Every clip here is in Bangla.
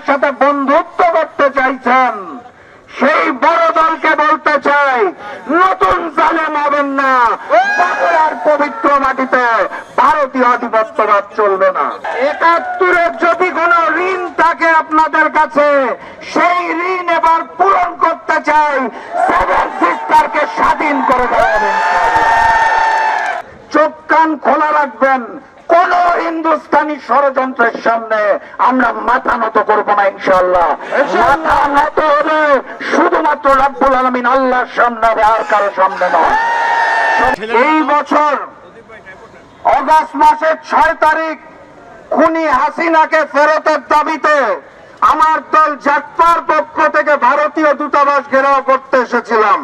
সাথে বন্ধুত্ব করতে চাইছেন, সেই বড় দলকে বলতে চাই, নতুন জালেম হবেন না। বাংলার পবিত্র মাটিতে ভারতীয় আধিপত্যবাদ চলবে না। ৭১-এর যদি কোনো ঋণ থাকে আপনাদের কাছে, সেই ঋণ এবার পূরণ করতে চাই। সেভেন সিস্টারকে স্বাধীন করে দেওয়া হবে। চোখ কান খোলা রাখবেন, কোন হিন্দুস্তানি ষড়যন্ত্রের সামনে আমরা মাথা নত করব না ইনশাআল্লাহ। মাথা নত হলে শুধুমাত্র রব্বুল আলামিন আল্লাহর সামনে হবে, আর কারো সামনে নয়। এই বছর অগাস্ট মাসের ৬ তারিখ খুনি হাসিনাকে ফেরতের দাবিতে আমার দল জাগপার পক্ষ থেকে ভারতীয় দূতাবাস ঘেরাও করতে এসেছিলাম।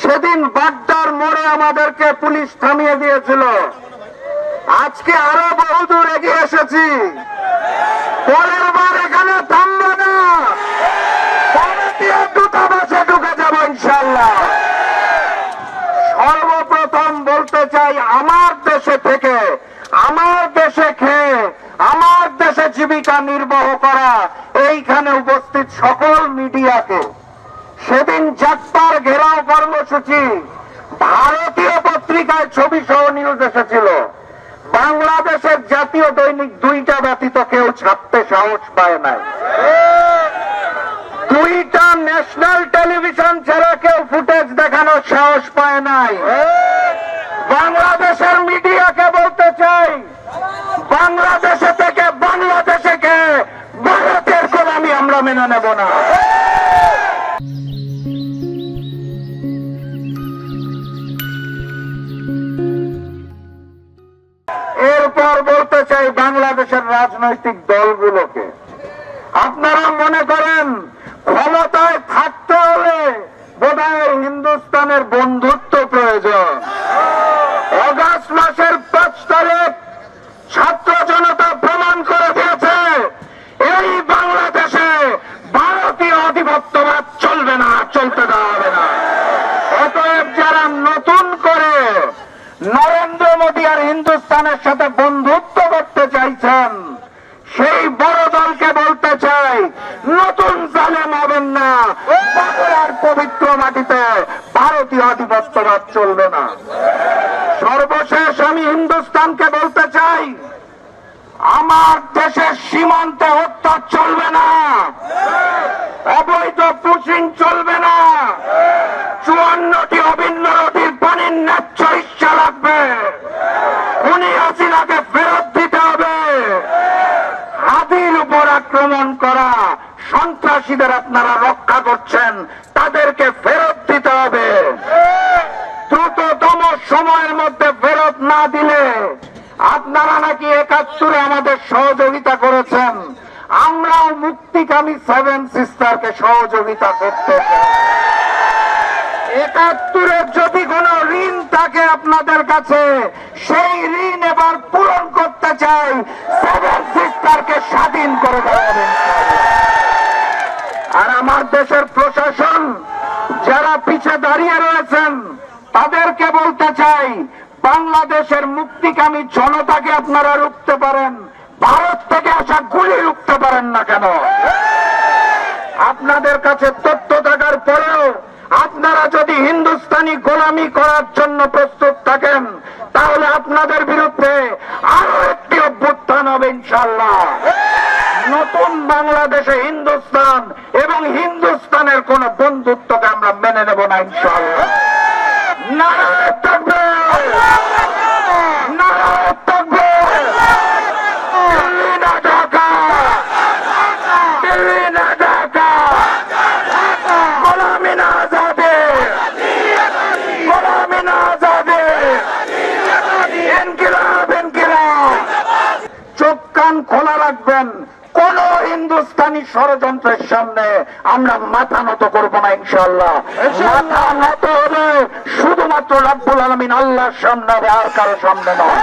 সেদিন বাড্ডার মোড়ে আমাদেরকে পুলিশ থামিয়ে দিয়েছিল। আজকে আরো বহুদূর এগিয়ে এসেছি। পরের বার এখানে থামবো না, ভারতীয় দূতাবাসে ঢুকে যাবো ইনশাআল্লাহ। সর্বপ্রথম বলতে চাই, আমার দেশে থেকে, আমার দেশে খেয়ে, আমার দেশে জীবিকা নির্বাহ করা এইখানে উপস্থিত সকল মিডিয়াকে, সেদিন জাগপার ঘেরাও কর্মসূচি ভারতীয় পত্রিকায় ছবি সহ নিউজ এসেছিল। বাংলাদেশের জাতীয় দৈনিক ২টা ব্যতীত কেউ ছাপতে সাহস পায় নাই। ২টা ন্যাশনাল টেলিভিশন ছাড়া কেউ ফুটেজ দেখানোর সাহস পায় নাই। বাংলাদেশের মিডিয়াকে বলতে চাই, বাংলাদেশে থেকে বাংলাদেশে কে ভারতের গোলামি আমরা মেনে নেব না। এরপর বলতে চাই বাংলাদেশের রাজনৈতিক দলগুলোকে, আপনারা মনে করেন ক্ষমতায় থাকতে হলে বোধহয় হিন্দুস্তানের বন্ধুত্ব প্রয়োজন। অগাস্ট মাসের ৫ তারিখ ছাত্র জনতা প্রমাণ করে দিয়েছে, এই বাংলাদেশে ভারতীয় আধিপত্যবাদ চলবে না, চলতে দেওয়া হবে না। অতএব যারা নতুন করে নরেন্দ্র মোদী আর হিন্দুস্তানের সাথে বন্ধুত্ব করতে চাইছেন, সেই বড় দলকে বলতে চাই, নতুন জালেম হবেন না। বাংলার পবিত্র মাটিতে ভারতীয় আধিপত্যবাদ চলবে না। সর্বশেষ আমি হিন্দুস্তানকে বলতে চাই, আমার দেশের সীমান্তে হত্যা চলবে না, অবৈধ পুশিং চলবে না, ৫৪টি অভিন্ন নদীর পানির ন্যায্য হিস্সা লাগবে। খুনি হাসিনাকে ফেরত দিতে হবে। হাদির উপর আক্রমণ করা সন্ত্রাসীদের আপনারা রক্ষা করছেন, তাদেরকে ফেরত দিতে হবে। দ্রুততম সময়ের মধ্যে ফেরত না দিলে, আপনারা নাকি ৭১-এ আমাদের সহযোগিতা করেছেন, আমরাও মুক্তিকামী সেভেন সিস্টারকে সহযোগিতা করতে চাই। ৭১-এর যদি কোনো ঋণ থাকে আপনাদের কাছে, সেই ঋণ এবার পূরণ করতে চাই। সেভেন সিস্টারকে স্বাধীন করে দেওয়া হবে। আর আমার দেশের প্রশাসন যারা পিছে দাঁড়িয়ে রয়েছেন, তাদেরকে বলতে চাই, বাংলাদেশের মুক্তিকামী জনতাকে আপনারা রুখতে পারেন, ভারত থেকে আসা গুলি রুখতে পারেন না কেন? আপনাদের কাছে তথ্য থাকার পরেও আপনারা যদি হিন্দুস্তানি গোলামি করার জন্য প্রস্তুত থাকেন, তাহলে আপনাদের বিরুদ্ধে আরো একটি অভ্যুত্থান হবে ইনশাআল্লাহ। নতুন বাংলাদেশে হিন্দুস্তান এবং হিন্দুস্তানের কোন বন্ধুত্বকে আমরা মেনে নেব না ইনশাআল্লাহ। নারায়ে তাকবীর, নারায়ে তাকবীর। দিল্লি না ঢাকা, দিল্লি না ঢাকা, গোলামি না আজাদি, গোলামি না আজাদি, ইনকিলাব, ইনকিলাব। চোখ কান খোলা রাখবেন, কোন হিন্দুস্তানি ষড়যন্ত্রের সামনে আমরা মাথা নত করব না ইনশাআল্লাহ। মাথা নত হলে শুধুমাত্র রব্বুল আলামিন আল্লাহর সামনে হবে, আর কারো সামনে নয়।